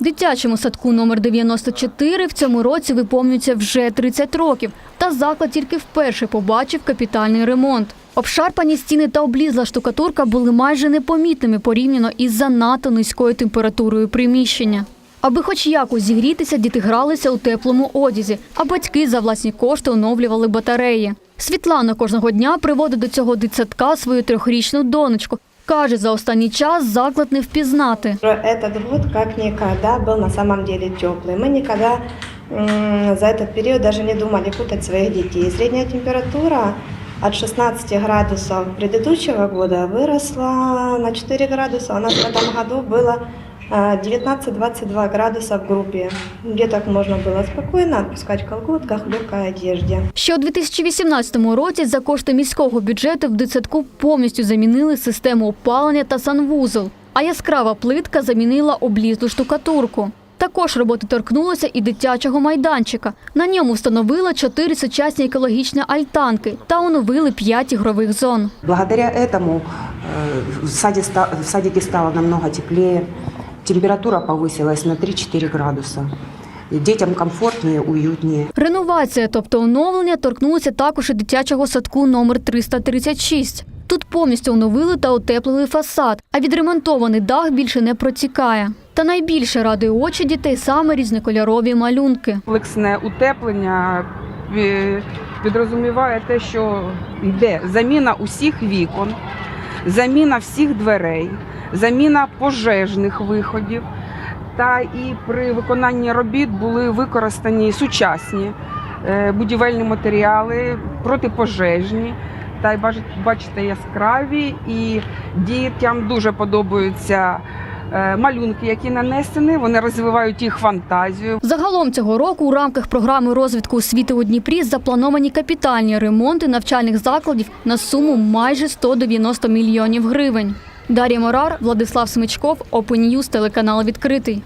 Дитячому садку номер 94 в цьому році виповнюється вже 30 років. Та заклад тільки вперше побачив капітальний ремонт. Обшарпані стіни та облізла штукатурка були майже непомітними порівняно із занадто низькою температурою приміщення. Аби хоч якось зігрітися, діти гралися у теплому одязі, а батьки за власні кошти оновлювали батареї. Світлана кожного дня приводить до цього дитсадка свою 3-річну донечку. Каже, за останній час заклад не впізнати. Этот год как никогда был на самом деле теплый. Мы никогда за этот период даже не думали кутать своих детей. Средняя температура от 16 градусов предыдущего года выросла на 4 градуса. У нас в этом году было 19-22 градуса в группе. Деток можно было спокойно отпускать в колготках, в легкой одежде. Ще у 2018 році за кошти міського бюджету в дитсадку повністю замінили систему опалення та санвузол, а яскрава плитка замінила облізлу штукатурку. Також роботи торкнулося і дитячого майданчика. На ньому встановили 4 сучасні екологічні альтанки та оновили 5 ігрових зон. Благодаря этому в садике стало намного теплее. Температура повысилась на 3-4 градуса. Детям комфортнее, уютнее. Реновація, тобто оновлення, торкнулося також і дитячого садку номер 336. Тут повністю оновили та утеплили фасад, а відремонтований дах більше не протікає. Та найбільше радує очі дітей саме різнокольорові малюнки. Комплексне утеплення підрозуміває те, що йде заміна усіх вікон, заміна всіх дверей, заміна пожежних виходів. Та і при виконанні робіт були використані сучасні будівельні матеріали, протипожежні. Та й бачите, яскраві, і дітям дуже подобаються малюнки, які нанесені, вони розвивають їх фантазію. Загалом цього року у рамках програми розвитку освіти у Дніпрі заплановані капітальні ремонти навчальних закладів на суму майже 190 мільйонів гривень. Дар'я Морар, Владислав Смичков, Open News, телеканал «Відкритий».